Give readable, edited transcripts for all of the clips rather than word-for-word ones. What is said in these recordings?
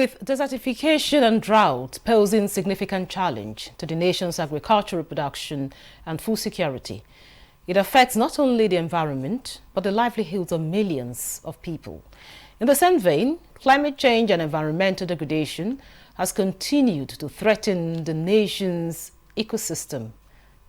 With desertification and drought posing significant challenge to the nation's agricultural production and food security, it affects not only the environment, but the livelihoods of millions of people. In the same vein, climate change and environmental degradation has continued to threaten the nation's ecosystem.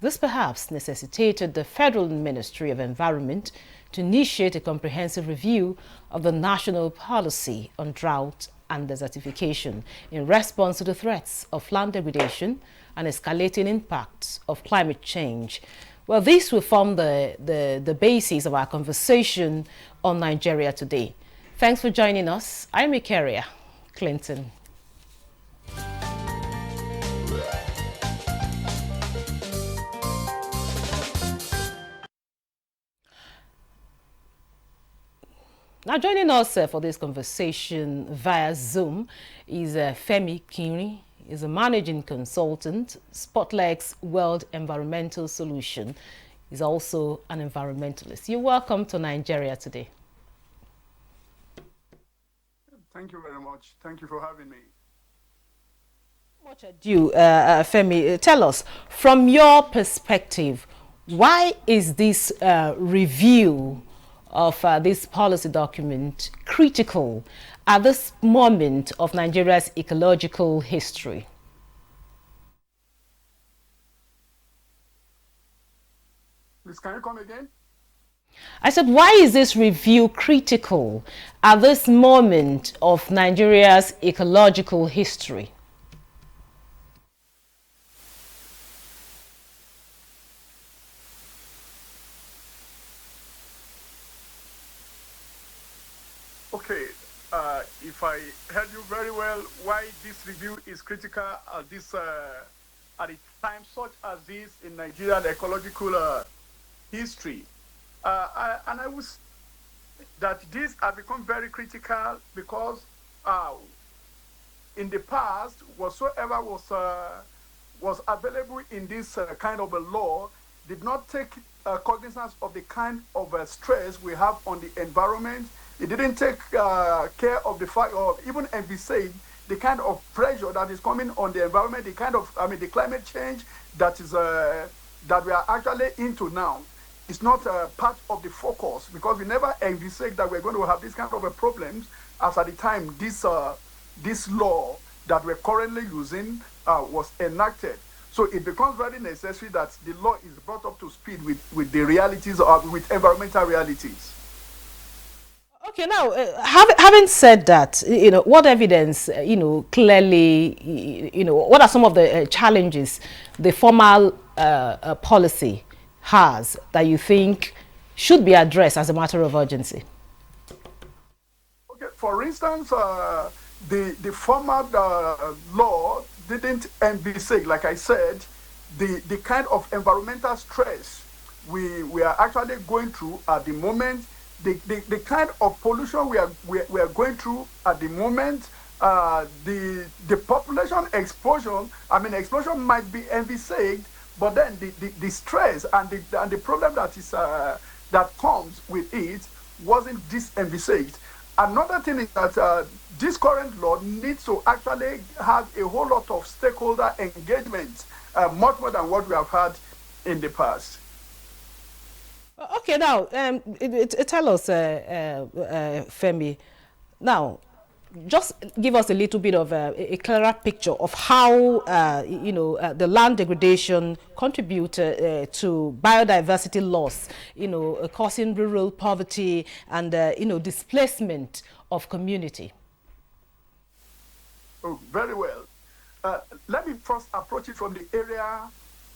This perhaps necessitated the Federal Ministry of Environment to initiate a comprehensive review of the national policy on drought and desertification in response to the threats of land degradation and escalating impacts of climate change. Well, this will form the basis of our conversation on Nigeria Today. Thanks for joining us. I'm Ikaria Clinton. Now, joining us for this conversation via Zoom is Femi Kinri. He's a managing consultant, Spotlex World Environmental Solution. He's also an environmentalist. You're welcome to Nigeria Today. Thank you very much. Thank you for having me. Much ado, Femi, tell us, from your perspective, why is this review of this policy document critical at this moment of Nigeria's ecological history? Please, can you come again? I said, why is this review critical at this moment of Nigeria's ecological history? Okay, if I heard you very well, why this review is critical at at a time such as this in Nigerian ecological history. And I would say that this has become very critical because in the past, whatsoever was available in this kind of a law did not take cognizance of the kind of stress we have on the environment. It didn't take care of the fact, or even envisage the kind of pressure that is coming on the environment, the kind of, the climate change that is that we are actually into now. It's not part of the focus because we never envisaged that we're going to have this kind of a problems as at the time this law that we're currently using was enacted. So it becomes very necessary that the law is brought up to speed with the realities of with environmental realities. Okay, now, having said that, what evidence, clearly, what are some of the challenges the formal policy has that you think should be addressed as a matter of urgency? Okay, for instance, the former law didn't envisage, like I said, the kind of environmental stress we are actually going through at the moment. The kind of pollution we are going through at the moment, the population explosion. Explosion might be envisaged, but then the stress and the problem that is that comes with it wasn't envisaged. Another thing is that this current law needs to actually have a whole lot of stakeholder engagement, much more than what we have had in the past. Okay, now, tell us, Femi, now, just give us a little bit of a clearer picture of how, the land degradation contributed to biodiversity loss, causing rural poverty and, displacement of community. Oh, very well. Let me first approach it from the area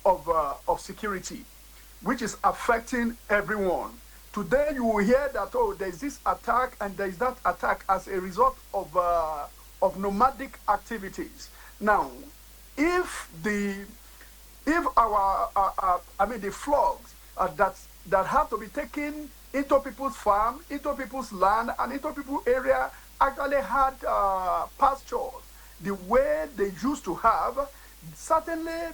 of security, which is affecting everyone. Today you will hear that, there's this attack and there's that attack as a result of nomadic activities. Now, if our the floods that have to be taken into people's farm, into people's land, and into people's area actually had pastures the way they used to have, certainly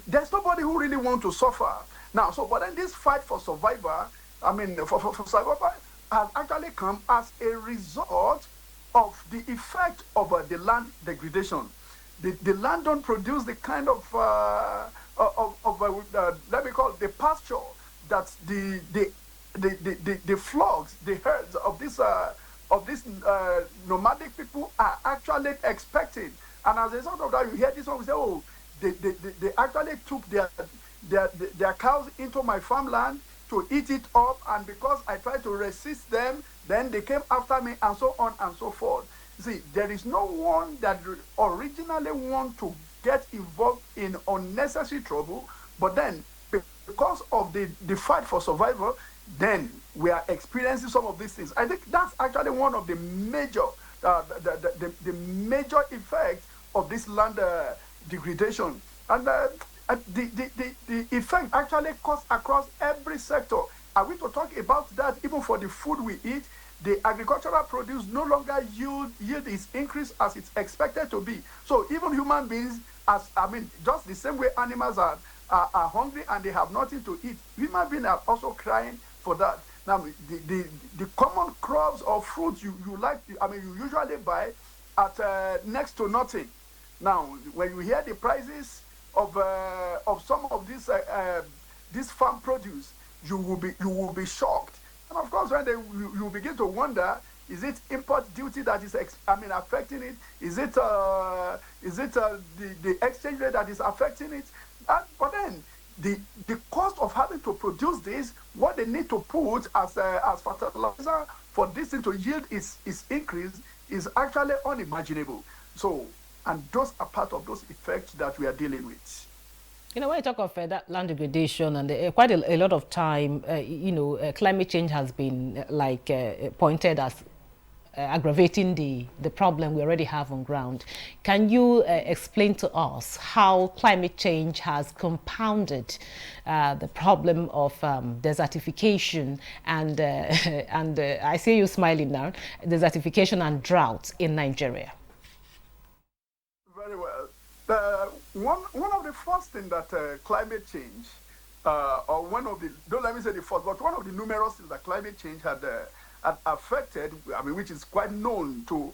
there's nobody who really wants to suffer. Now, but then this fight for survival, for survival has actually come as a result of the effect of the land degradation. The land don't produce the kind of let me call it the pasture that the flocks, the herds of this nomadic people are actually expecting. And as a result of that, you hear this one, we say, oh, they actually took their cows into my farmland to eat it up, and because I tried to resist them, then they came after me, and so on and so forth. See, there is no one that originally want to get involved in unnecessary trouble, but then because of the fight for survival, then we are experiencing some of these things. I think that's actually one of the major major effects of this land degradation. And the effect actually cuts across every sector. Are we to talk about that even for the food we eat? The agricultural produce no longer yield is increased as it's expected to be. So even human beings, just the same way animals are hungry and they have nothing to eat, human beings are also crying for that. Now, the common crops or fruits you usually buy at next to nothing. Now, when you hear the prices of some of this farm produce, you will be shocked. And of course, when you begin to wonder, is it import duty that is affecting it? Is it the exchange rate that is affecting it? But then the cost of having to produce this, what they need to put as fertilizer for this thing to yield is increased, is actually unimaginable. So, and those are part of those effects that we are dealing with. When you talk of that land degradation, and quite a lot of time, climate change has been pointed as aggravating the problem we already have on ground. Can you explain to us how climate change has compounded the problem of desertification and I see you smiling now, desertification and drought in Nigeria? Very well. One of the first things that climate change, or one of the, don't let me say the first, but one of the numerous things that climate change had affected, which is quite known to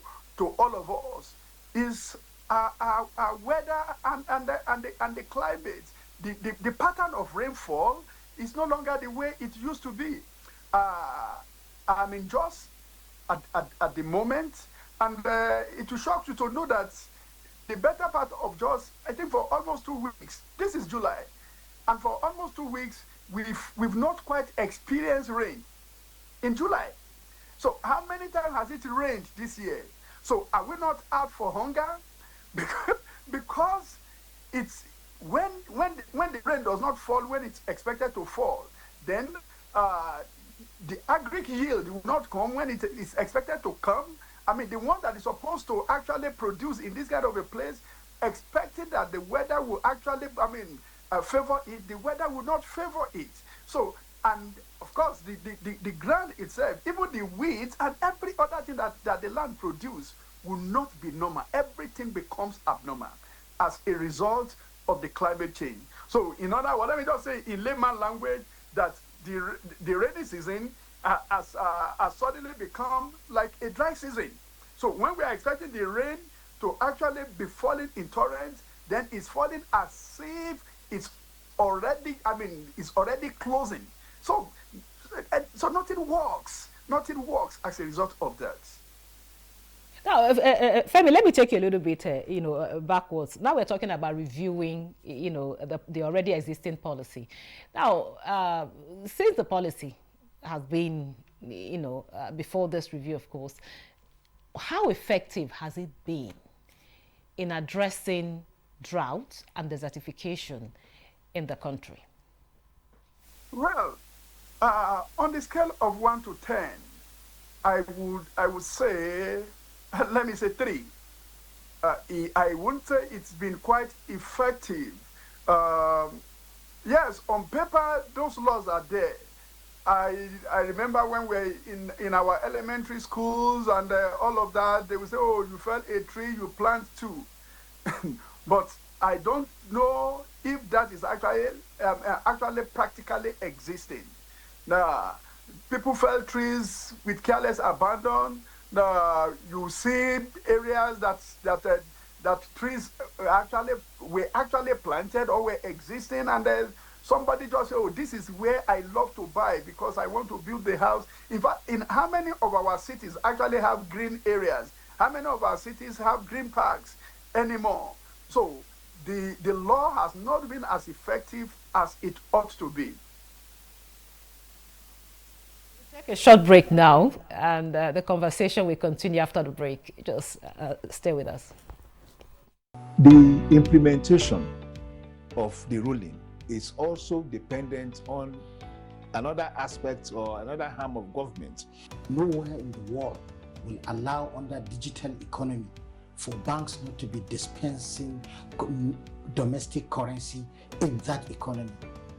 all of us, is our weather and the climate. The pattern of rainfall is no longer the way it used to be. Just at the moment, and it will shock you to know that the better part of just, I think for almost 2 weeks, this is July, and for almost 2 weeks, we've not quite experienced rain in July. So how many times has it rained this year? So are we not out for hunger? Because it's when the rain does not fall when it's expected to fall, then the agric yield will not come when it is expected to come. The one that is supposed to actually produce in this kind of a place, expecting that the weather will actually, favor it, the weather will not favor it. So, and of course, the ground itself, even the weeds and every other thing that the land produces will not be normal. Everything becomes abnormal as a result of the climate change. So, in other words, let me just say in layman language that the rainy season has suddenly become like a dry season. So when we are expecting the rain to actually be falling in torrents, then it's falling as if it's already closing. So nothing works as a result of that. Now, Femi, let me take you a little bit, backwards. Now we're talking about reviewing, the already existing policy. Now, since the policy has been, before this review, of course, how effective has it been in addressing drought and desertification in the country? Well, on the scale of 1 to 10, I would say, let me say 3. I wouldn't say it's been quite effective. Yes, on paper, those laws are there. I remember when we were in our elementary schools and all of that, they would say, oh, you fell a tree, you plant 2. But I don't know if that is actually practically existing. Now, people fell trees with careless abandon. You see areas that trees were actually planted or were existing, and then somebody just say, "Oh, this is where I love to buy because I want to build the house." In fact, in how many of our cities actually have green areas? How many of our cities have green parks anymore? So the law has not been as effective as it ought to be. Take a short break now, and the conversation will continue after the break. Just stay with us. The implementation of the ruling is also dependent on another aspect or another arm of government. Nowhere in the world will allow under digital economy for banks not to be dispensing domestic currency in that economy.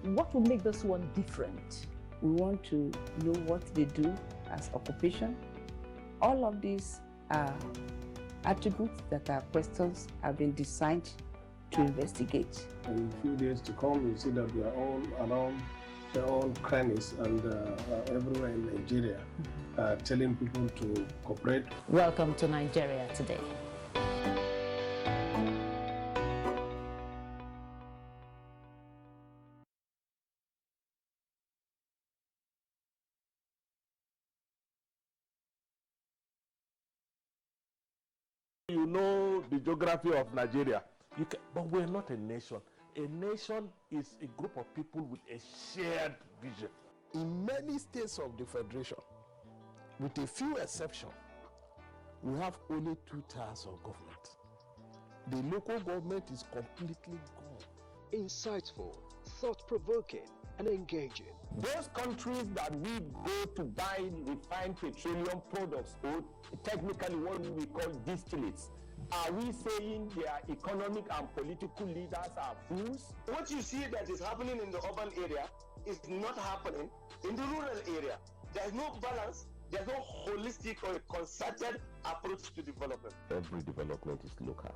What will make this one different? We want to know what they do as occupation. All of these are attributes that are questions have been designed to investigate. In a few days to come, you see that we are all around their own crannies and everywhere in Nigeria, telling people to cooperate. Welcome to Nigeria Today. You know the geography of Nigeria, but we're not a nation. A nation is a group of people with a shared vision. In many states of the federation, with a few exceptions, we have only 2 tiers of government. The local government is completely gone. Insightful, thought-provoking, and engaging. Those countries that we go to buy refined petroleum products, or technically what we call distillates, are we saying their economic and political leaders are fools? What you see that is happening in the urban area is not happening in the rural area. There's no balance, there's no holistic or concerted approach to development. Every development is local.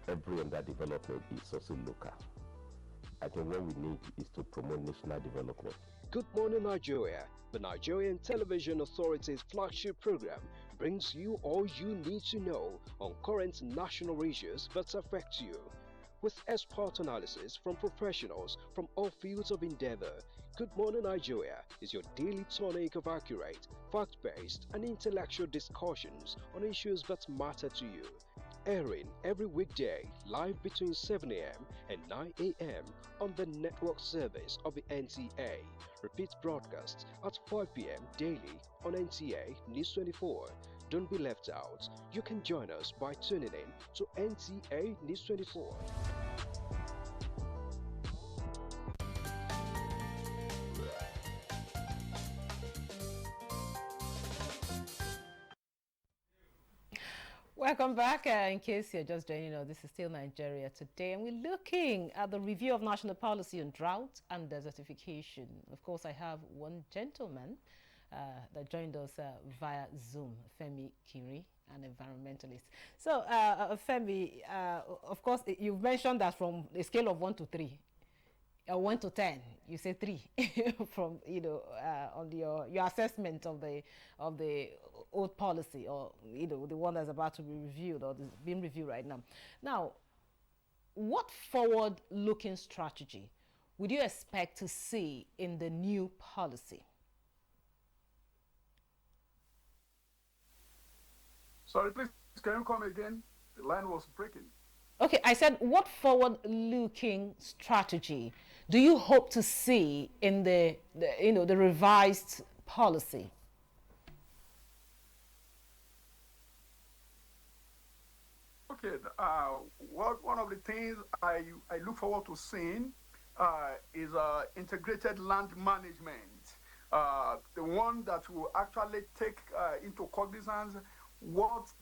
Every underdevelopment is also local. I think what we need is to promote national development. Good Morning Nigeria, the Nigerian Television Authority's flagship program, brings you all you need to know on current national issues that affect you. With expert analysis from professionals from all fields of endeavor, Good Morning Nigeria is your daily tonic of accurate, fact-based and intellectual discussions on issues that matter to you. Airing every weekday live between 7 a.m. and 9 a.m. on the network service of the NTA. Repeat broadcast at 5 p.m. daily on NTA News 24. Don't be left out. You can join us by tuning in to NTA News 24. Welcome back. In case you're just joining us, this is still Nigeria Today, and we're looking at the review of national policy on drought and desertification. Of course, I have one gentleman that joined us via Zoom, Femi Kiri, an environmentalist. So, Femi, of course, you've mentioned that from a scale of 1 to 3, 1 to 10, you say 3 from on your assessment of the old policy, or the one that's about to be reviewed or is being reviewed right now. Now, what forward-looking strategy would you expect to see in the new policy? Sorry, please, can you come again? The line was breaking. Okay, I said, what forward-looking strategy do you hope to see in the revised policy? Okay, one of the things I look forward to seeing is integrated land management, the one that will actually take into cognizance what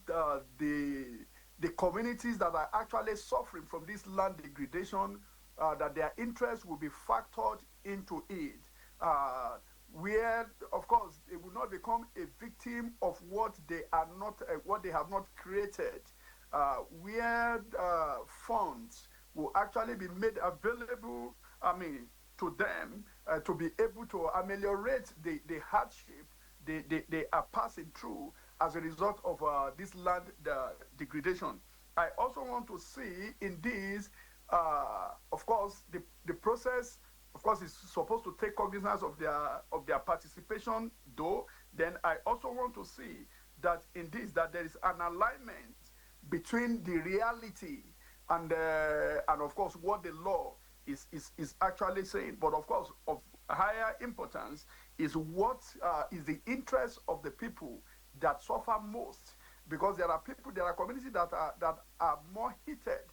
the communities that are actually suffering from this land degradation, that their interests will be factored into it, where, of course, they will not become a victim of what they are not, what they have not created. Where funds will actually be made available, to them to be able to ameliorate the hardship they are passing through as a result of this land degradation. I also want to see in this, of course, the process, of course, is supposed to take cognizance of their participation, though. Then I also want to see that in this, that there is an alignment between the reality and of course what the law is actually saying. But of course, of higher importance is what is the interest of the people that suffer most, because there are people, there are communities that are more heated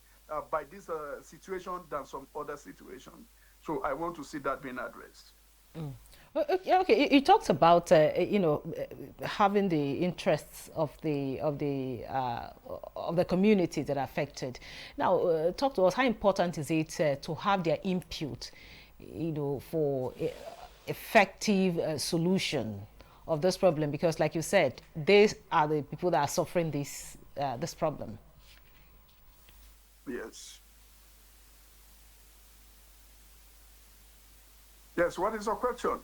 by this situation than some other situations. So I want to see that being addressed. Mm. Okay. You talked about having the interests of the community that are affected. Now, talk to us. How important is it to have their input, for effective solution of this problem? Because, like you said, they are the people that are suffering this problem. Yes. Yes. What is your question?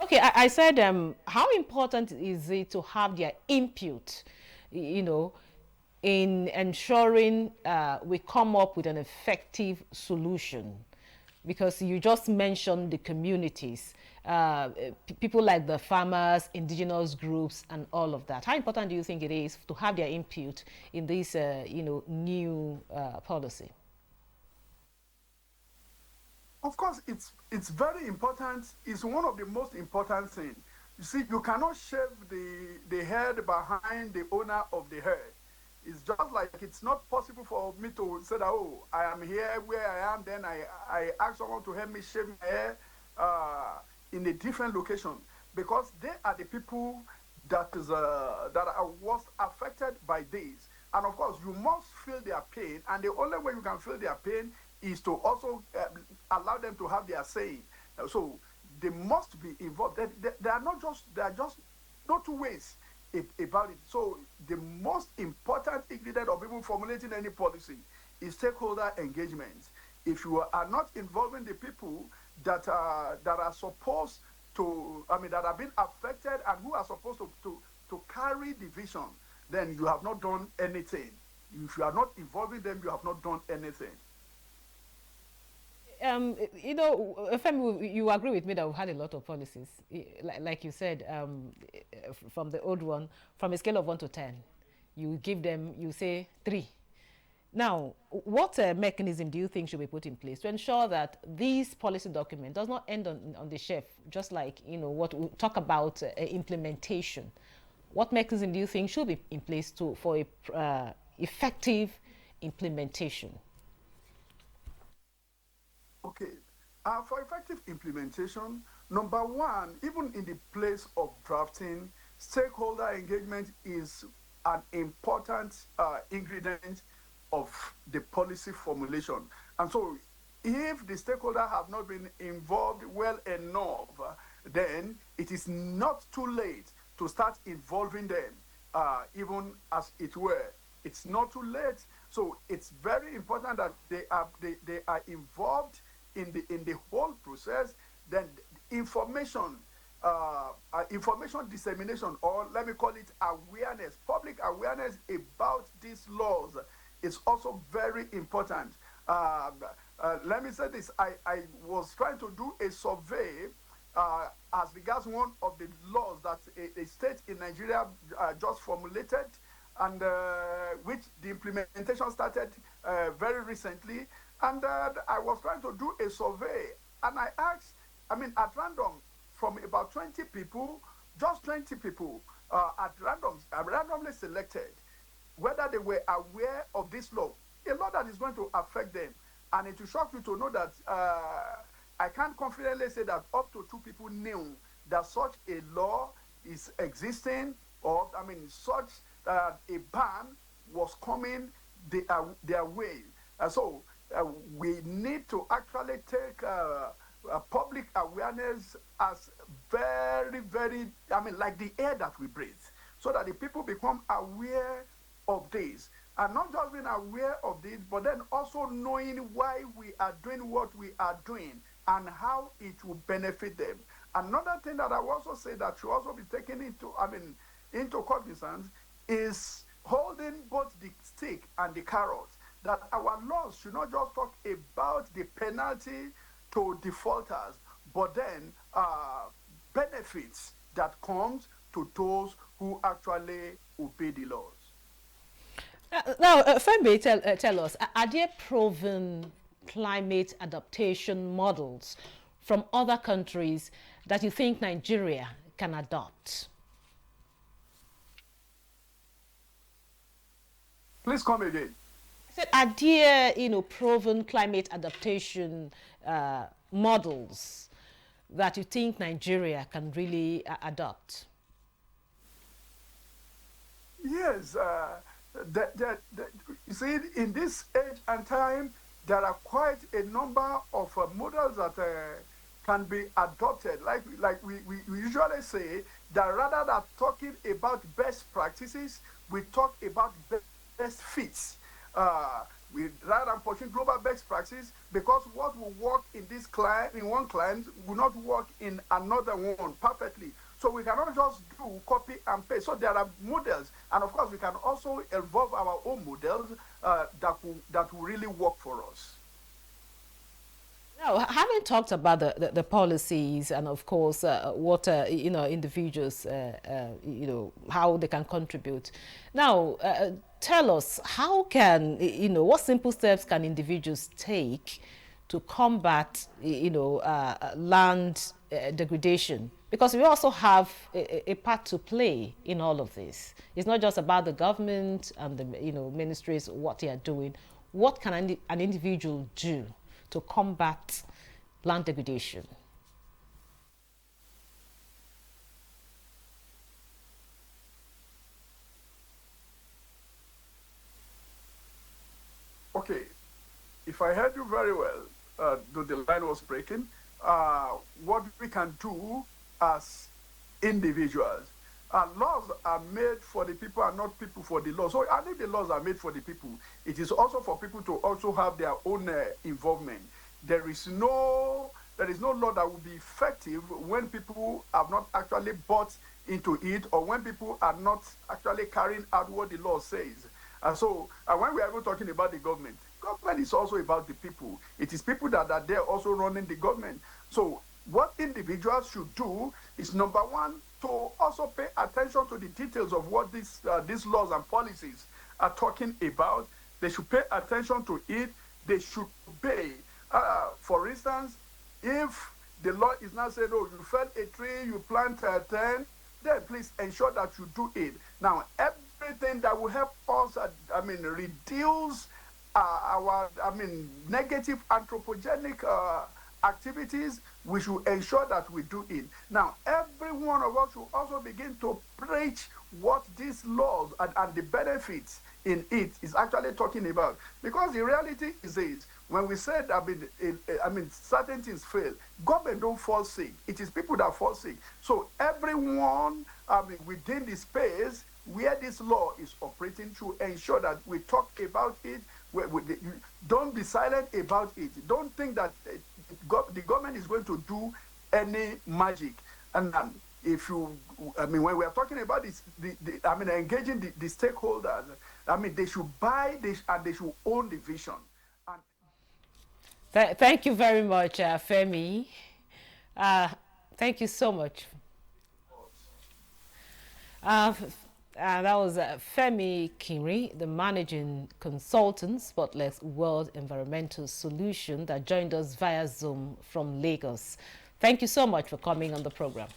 Okay, I said, how important is it to have their input, in ensuring we come up with an effective solution? Because you just mentioned the communities, people like the farmers, indigenous groups, and all of that. How important do you think it is to have their input in this, new policy? Of course, it's very important. It's one of the most important things. You see, you cannot shave the head behind the owner of the head. It's just like it's not possible for me to say that, oh, I am here where I am, then I ask someone to help me shave my hair in a different location, because they are the people that are worst affected by this. And of course, you must feel their pain, and the only way you can feel their pain is to also allow them to have their say. So they must be involved. They are just not two ways about it. So the most important ingredient of even formulating any policy is stakeholder engagement. If you are not involving the people that are supposed to, that have been affected and who are supposed to carry the vision, then you have not done anything. If you are not involving them, you have not done anything. Femi, you agree with me that we've had a lot of policies, like you said, from the old one, from a scale of 1 to 10, you give them, you say 3. Now, what mechanism do you think should be put in place to ensure that this policy document does not end on the shelf, just like, what we talk about implementation? What mechanism do you think should be in place for a effective implementation? Okay, for effective implementation, number one, even in the place of drafting, stakeholder engagement is an important ingredient of the policy formulation. And so if the stakeholders have not been involved well enough, then it is not too late to start involving them, even as it were. It's not too late. So it's very important that they are involved in the whole process. Then information dissemination, or let me call it awareness, public awareness about these laws is also very important. Let me say this, I was trying to do a survey as regards one of the laws that a state in Nigeria just formulated, and which the implementation started very recently. And I was trying to do a survey, and I asked, at random, from about 20 people, just 20 people randomly selected, whether they were aware of this law, a law that is going to affect them. And it will shock you to know that I can't confidently say that up to 2 people knew that such a law is existing, or such a ban was coming their way. So we need to actually take public awareness as very, very, like the air that we breathe, so that the people become aware of this. And not just being aware of this, but then also knowing why we are doing what we are doing and how it will benefit them. Another thing that I will also say that should also be taken into cognizance is holding both the stick and the carrot. That our laws should not just talk about the penalty to defaulters, but then benefits that comes to those who actually obey the laws. Now, Femi, tell us, are there proven climate adaptation models from other countries that you think Nigeria can adopt? Please come again. I said, are there, proven climate adaptation models that you think Nigeria can really adopt? Yes. You see, in this age and time, there are quite a number of models that can be adopted. Like we usually say, that rather than talking about best practices, we talk about best fits. We rather than pushing global best practices, because what will work in this client, in one client, will not work in another one perfectly. So we cannot just do copy and paste. So there are models, and of course we can also evolve our own models that will really work for us. Now, having talked about the policies and of course what individuals how they can contribute. Now, tell us, how can what simple steps can individuals take to combat land degradation? Because we also have a part to play in all of this. It's not just about the government and the ministries, what they are doing. What can an individual do to combat land degradation? Okay, if I heard you very well, though the line was breaking, what we can do as individuals. Laws are made for the people and not people for the law. So I think the laws are made for the people. It is also for people to also have their own involvement. There is no law that will be effective when people have not actually bought into it, or when people are not actually carrying out what the law says. And so when we are even talking about the government is also about the people. It is people that are there also running the government. So what individuals should do is, number one, to also pay attention to the details of what these laws and policies are talking about. They should pay attention to it. They should obey. For instance, if the law is not saying, oh, you fell a tree, you plant 10, then please ensure that you do it. Now, everything that will help us, reduce our negative anthropogenic activities, we should ensure that we do it. Now, every one of us should also begin to preach what these laws and the benefits in it is actually talking about. Because the reality is this: when we said, certain things fail, government don't fall sick. It is people that fall sick. So everyone, within the space where this law is operating, to ensure that we talk about it. Don't be silent about it. Don't think that the government is going to do any magic. And if you, when we are talking about this, engaging the stakeholders, they should buy this and they should own the vision. Thank you very much, Femi. Thank you so much. That was Femi Kinri, the managing consultant, Spotless World Environmental Solution, that joined us via Zoom from Lagos. Thank you so much for coming on the program.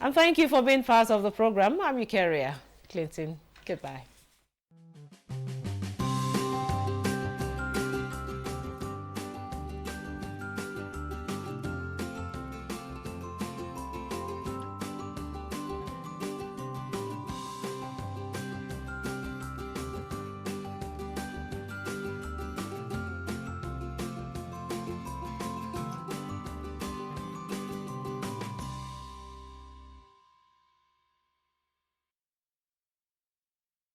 And thank you for being part of the program. I'm your carrier, Clinton. Goodbye.